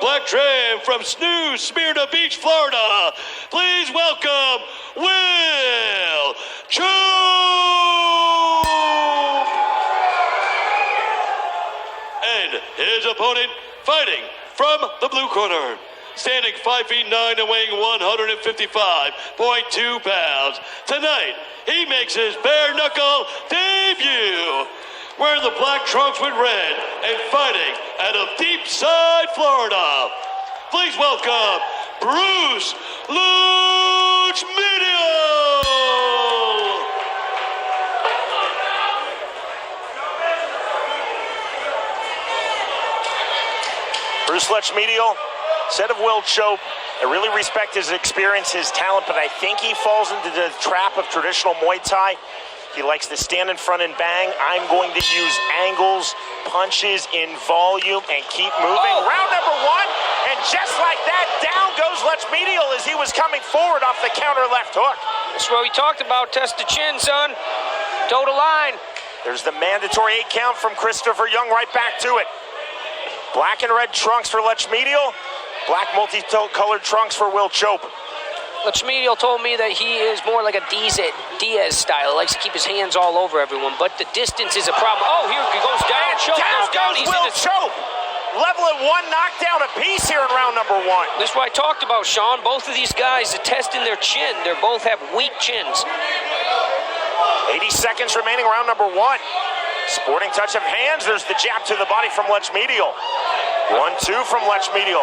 black trim from Smyrna Beach, Florida, please welcome Will Chope! And his opponent fighting from the blue corner, standing 5 feet 9 and weighing 155.2 pounds. Tonight, he makes his bare knuckle debut, wearing the black trunks with red and fighting out of Deep Side, Florida. Please welcome Bruce Lutchmedial! Bruce Lutchmedial, said of Will Chope, I really respect his experience, his talent, but I think he falls into the trap of traditional Muay Thai. He likes to stand in front and bang. I'm going to use angles, punches in volume, and keep moving. Round number one, and just like that, down goes Lutchmedial as he was coming forward off the counter left hook. That's what we talked about. Test the chin, son. Toe to line. There's the mandatory 8 count from Christopher Young, right back to it. Black and red trunks for Lutchmedial. Black multicolored trunks for Will Chope. Lutchmedial told me that he is more like a Diaz style. He likes to keep his hands all over everyone, but the distance is a problem. Oh, here he goes down. And Chope down goes down. He's Will Chope. Level at 1 knockdown apiece here in round number 1. This is what I talked about, Sean. Both of these guys are testing their chin. They both have weak chins. 80 seconds remaining, round number 1. Sporting touch of hands. There's the jab to the body from Lutchmedial. 1-2 from Lutchmedial.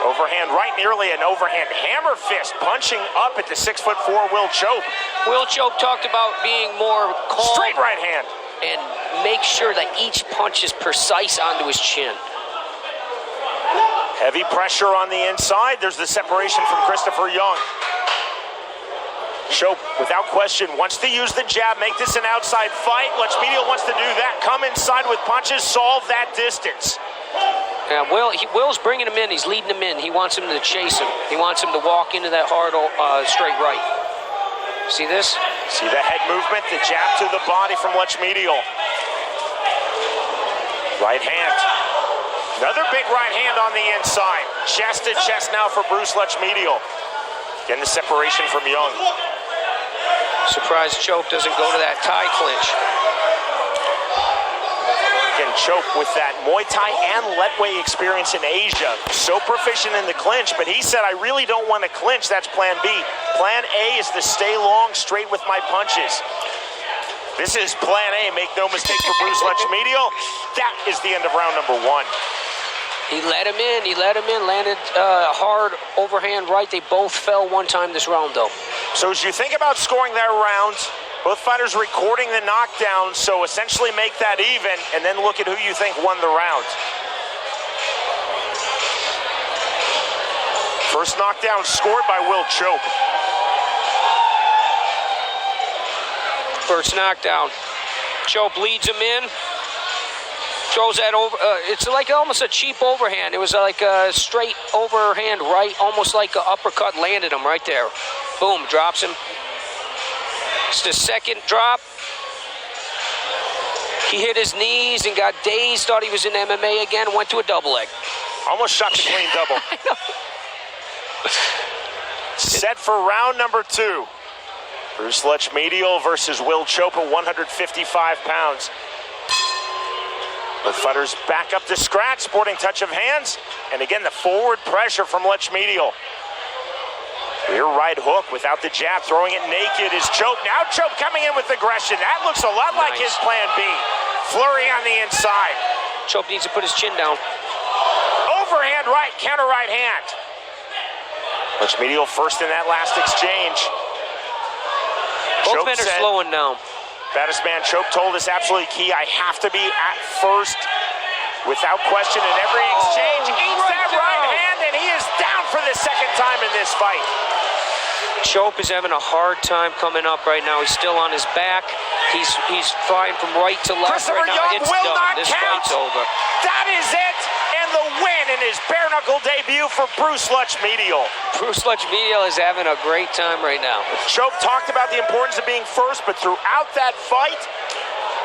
Overhand right, nearly an overhand hammer fist, punching up at the 6'4" Will Chope. Will Chope talked about being more calm. Straight right hand. And make sure that each punch is precise onto his chin. Heavy pressure on the inside. There's the separation from Christopher Young. Chope, without question, wants to use the jab, make this an outside fight. Lutchmedial wants to do that. Come inside with punches, solve that distance. Yeah, Will's bringing him in. He's leading him in. He wants him to chase him. He wants him to walk into that hard straight right. See this? See the head movement, the jab to the body from Lutchmedial. Right hand. Another big right hand on the inside. Chest to chest now for Bruce Lutchmedial. Again, the separation from Young. Surprised Chope doesn't go to that tie clinch. Again, Chope with that Muay Thai and Letway experience in Asia. So proficient in the clinch, but he said, I really don't want to clinch. That's plan B. Plan A is to stay long, straight with my punches. This is plan A, make no mistake for Bruce Lutchmedial. That is the end of round number 1. He let him in, landed hard overhand right. They both fell one time this round, though. So as you think about scoring that round, both fighters recording the knockdown, so essentially make that even, and then look at who you think won the round. First knockdown scored by Will Chope. First knockdown. Chope leads him in. Throws that over. It's like almost a cheap overhand. It was like a straight overhand right, almost like an uppercut, landed him right there. Boom, drops him. It's the second drop. He hit his knees and got dazed, thought he was in MMA again, went to a double leg. Almost shot the clean double. Set for round number 2. Bruce Lutchmedial versus Will Chope at 155 pounds. Both fighters back up to scratch, sporting touch of hands. And again, the forward pressure from Lutchmedial. Rear right hook without the jab, throwing it naked is Chope. Now Chope coming in with aggression. That looks a lot like his plan B. Flurry on the inside. Chope needs to put his chin down. Overhand right, counter right hand. Lutchmedial first in that last exchange. Both men are slowing down. Baddest man Chope told us absolutely key. I have to be at first without question in every exchange. Eats that right hand, and he is down for the second time in this fight. Chope is having a hard time coming up right now. He's still on his back. He's flying from right to left Christopher right now. Young It's will done. not This count. fight's over. That is it, and the win in his bare knuckle debut for Bruce Lutchmedial. Bruce Lutchmedial is having a great time right now. Chope talked about the importance of being first, but throughout that fight,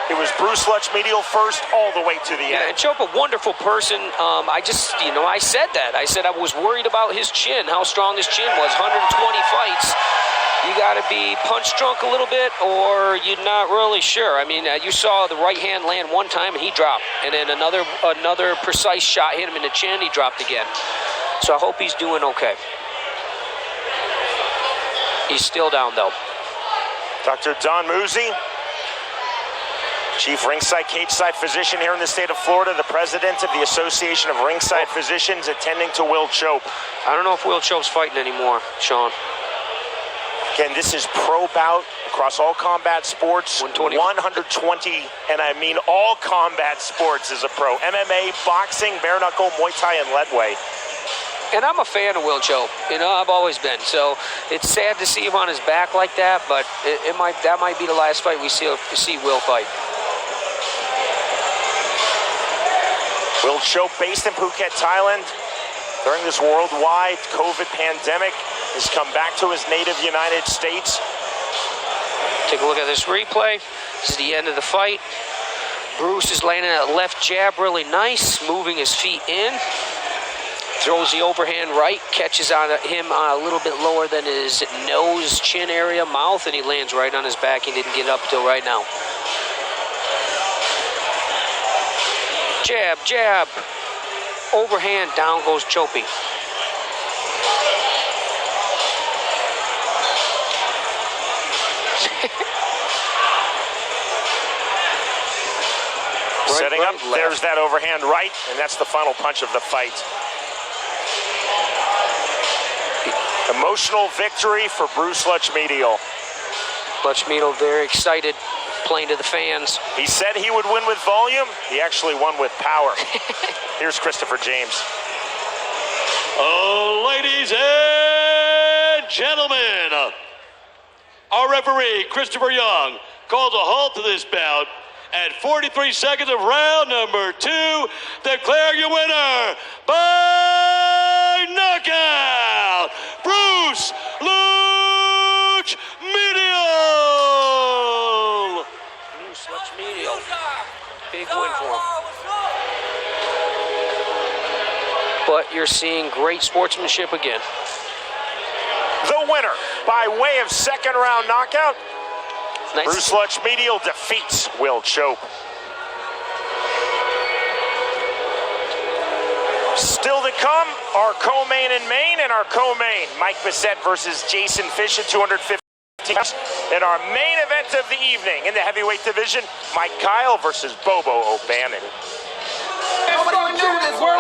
It was Bruce Lutchmedial first all the way to the Yeah, end. and Chope, a wonderful person. I just, I said that. I said I was worried about his chin, how strong his chin was. 120 fights. You got to be punch drunk a little bit, or you're not really sure. I mean, you saw the right hand land one time, and he dropped. And then another precise shot hit him in the chin, he dropped again. So I hope he's doing okay. He's still down, though. Dr. Don Musi, Chief Ringside Cage-Side Physician here in the state of Florida, the president of the Association of Ringside Physicians, attending to Will Chope. I don't know if Will Chope's fighting anymore, Sean. Again, this is pro bout across all combat sports. 120. 120, and I mean all combat sports is a pro. MMA, boxing, bare knuckle, Muay Thai, and leadway. And I'm a fan of Will Chope. I've always been. So it's sad to see him on his back like that, but that might be the last fight we see Will fight. Will Chope, based in Phuket, Thailand, during this worldwide COVID pandemic, has come back to his native United States. Take a look at this replay. This is the end of the fight. Bruce is landing that left jab really nice, moving his feet in. Throws the overhand right, catches on him a little bit lower than his nose, chin area, mouth, and he lands right on his back. He didn't get up till right now. Jab, jab. Overhand, down goes Chope. Setting up, there's that overhand right, and that's the final punch of the fight. Emotional victory for Bruce Lutchmedial. Lutchmedial very excited, playing to the fans. He said he would win with volume. He actually won with power. Here's Christopher James. Oh, ladies and gentlemen, our referee, Christopher Young, calls a halt to this bout at 43 seconds of round number 2. Declare your winner by knockout, Bruce Lutchmedial. Bruce Lutchmedial. Big win for him. But you're seeing great sportsmanship again. The winner by way of second round knockout, Nice. Bruce Lutchmedial defeats Will Chope. Still to come, our co-main in Maine and our co-main, Mike Bissett versus Jason Fish at 250. And our main event of the evening in the heavyweight division, Mike Kyle versus Bobo O'Bannon. Nobody would do this. We're